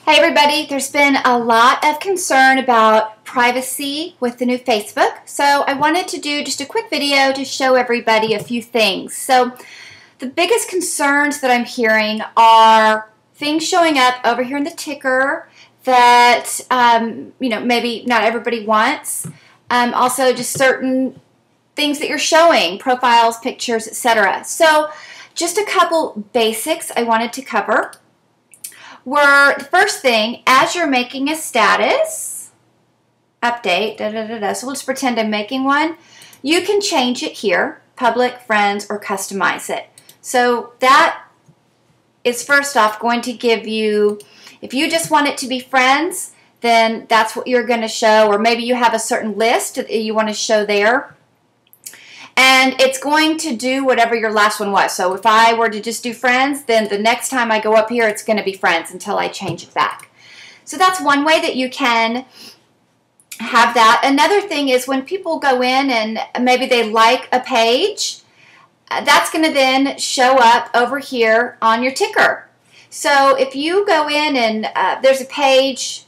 Hey everybody, there's been a lot of concern about privacy with the new Facebook, so I wanted to do just a quick video to show everybody a few things. So the biggest concerns that I'm hearing are things showing up over here in the ticker that maybe not everybody wants. Also just certain things that you're showing, profiles, pictures, etc. So just a couple basics I wanted to cover. Were the first thing, as you're making a status update, so we'll just pretend I'm making one, you can change it here, public, friends, or customize it. So that is first off going to give you, if you just want it to be friends, then that's what you're going to show, or maybe you have a certain list that you want to show there. And it's going to do whatever your last one was. So if I were to just do friends, then the next time I go up here, it's going to be friends until I change it back. So that's one way that you can have that. Another thing is when people go in and maybe they like a page, that's going to then show up over here on your ticker. So if you go in and there's a page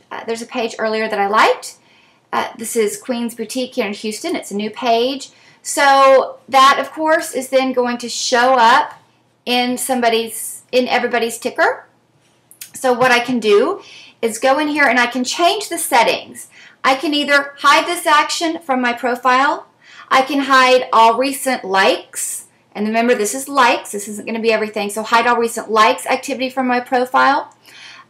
earlier that I liked. This is Queen's Boutique here in Houston. It's a new page. So that, of course, is then going to show up in everybody's ticker. So what I can do is go in here and I can change the settings. I can either hide this action from my profile. I can hide all recent likes. And remember, this is likes. This isn't going to be everything. So hide all recent likes activity from my profile.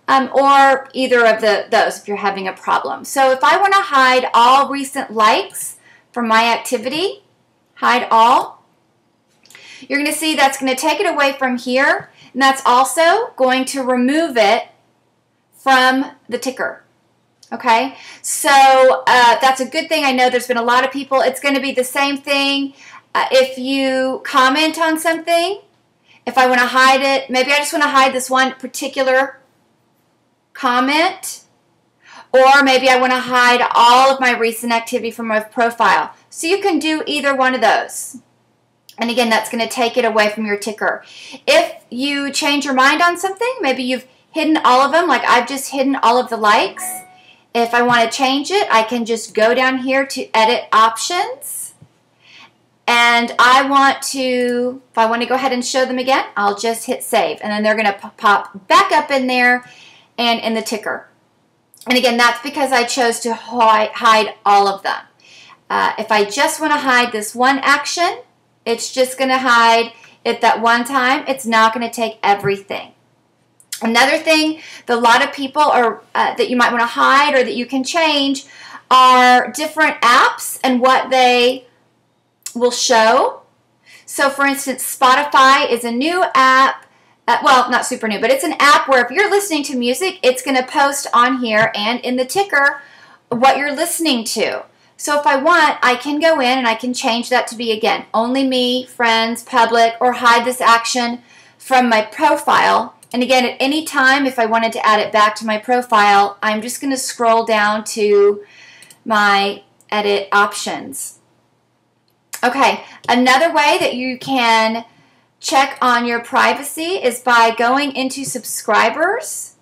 Or either of those if you're having a problem. So if I want to hide all recent likes from my activity, hide all, you're going to see that's going to take it away from here, and that's also going to remove it from the ticker. Okay, so that's a good thing. I know there's been a lot of people. It's going to be the same thing if you comment on something. If I want to hide it, maybe I just want to hide this one particular comment, or maybe I want to hide all of my recent activity from my profile. So you can do either one of those. And again, that's going to take it away from your ticker. If you change your mind on something, maybe you've hidden all of them, like I've just hidden all of the likes. If I want to change it, I can just go down here to Edit Options. And if I want to go ahead and show them again, I'll just hit Save. And then they're going to pop back up in there and in the ticker. And again, that's because I chose to hide all of them. If I just want to hide this one action, it's just going to hide it that one time. It's not going to take everything. Another thing that a lot of people that you might want to hide or that you can change are different apps and what they will show. So for instance, Spotify is a new app. Well, not super new, but it's an app where if you're listening to music, it's going to post on here and in the ticker what you're listening to. So if I want, I can go in and I can change that to be, again, only me, friends, public, or hide this action from my profile. And again, at any time, if I wanted to add it back to my profile, I'm just going to scroll down to my edit options. Okay, another way that you can check on your privacy is by going into subscribers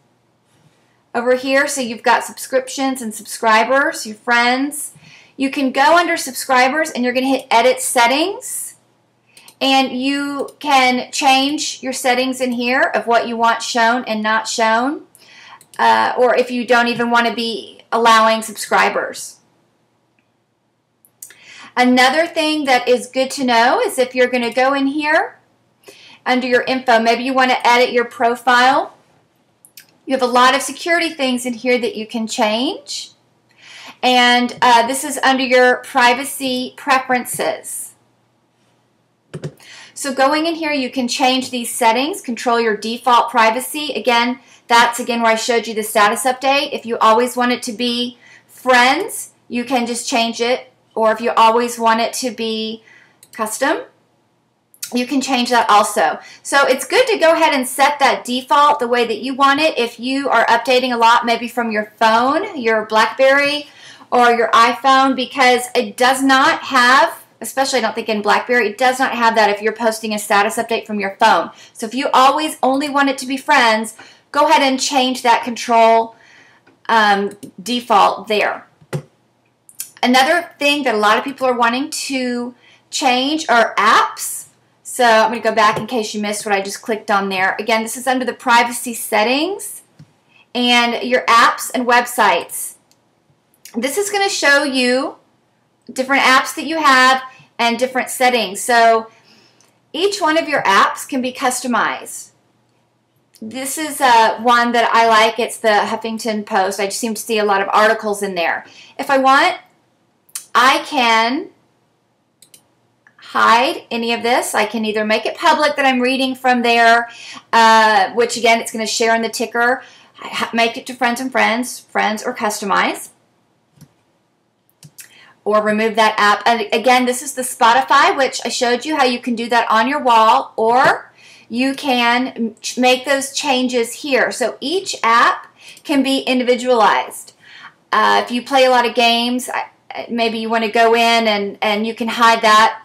over here. So you've got subscriptions and subscribers, your friends. You can go under subscribers and you're going to hit Edit Settings, and you can change your settings in here of what you want shown and not shown, or if you don't even want to be allowing subscribers. Another thing that is good to know is if you're going to go in here under your info, maybe you want to edit your profile. You have a lot of security things in here that you can change. And this is under your privacy preferences. So going in here, you can change these settings, control your default privacy. Again, that's where I showed you the status update. If you always want it to be friends, you can just change it. Or if you always want it to be custom, you can change that also. So it's good to go ahead and set that default the way that you want it. If you are updating a lot, maybe from your phone, your BlackBerry, or your iPhone, because it does not have, especially I don't think in BlackBerry, it does not have that if you're posting a status update from your phone. So if you always only want it to be friends, go ahead and change that control default there. Another thing that a lot of people are wanting to change are apps. So I'm going to go back in case you missed what I just clicked on there. Again, this is under the privacy settings and your apps and websites. This is going to show you different apps that you have and different settings. So each one of your apps can be customized. This is one that I like. It's the Huffington Post. I just seem to see a lot of articles in there. If I want, I can hide any of this. I can either make it public that I'm reading from there, which again, it's going to share in the ticker. Make it to friends and friends, or customize. Or remove that app. And again, this is the Spotify, which I showed you how you can do that on your wall, or you can make those changes here. So each app can be individualized. If you play a lot of games, maybe you want to go in and you can hide that.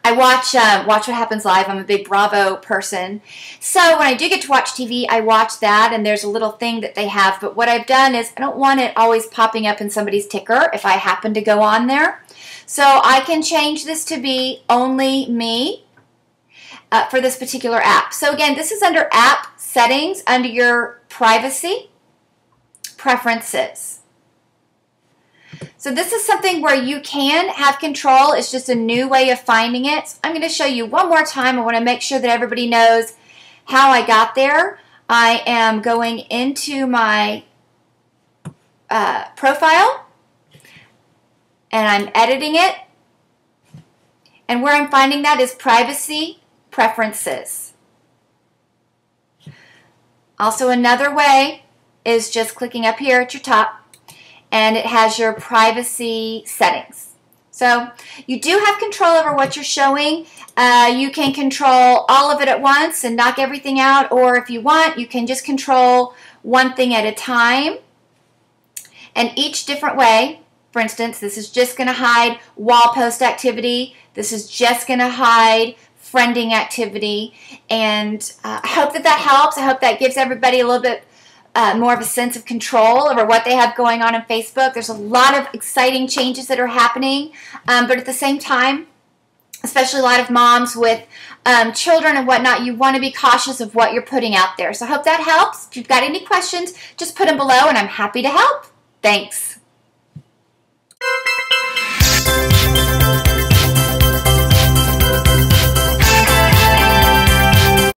I watch What Happens Live. I'm a big Bravo person. So when I do get to watch TV, I watch that, and there's a little thing that they have. But what I've done is I don't want it always popping up in somebody's ticker if I happen to go on there. So I can change this to be only me for this particular app. So again, this is under App Settings, under your Privacy Preferences. So this is something where you can have control. It's just a new way of finding it. So I'm going to show you one more time. I want to make sure that everybody knows how I got there. I am going into my profile, and I'm editing it. And where I'm finding that is Privacy Preferences. Also, another way is just clicking up here at your top, and it has your privacy settings. So you do have control over what you're showing. You can control all of it at once and knock everything out, or if you want, you can just control one thing at a time. And each different way, for instance, this is just going to hide wall post activity. This is just going to hide friending activity. And I hope that that helps. I hope that gives everybody a little bit more of a sense of control over what they have going on Facebook. There's a lot of exciting changes that are happening, but at the same time, especially a lot of moms with children and whatnot, you want to be cautious of what you're putting out there. So I hope that helps. If you've got any questions, just put them below, and I'm happy to help. Thanks.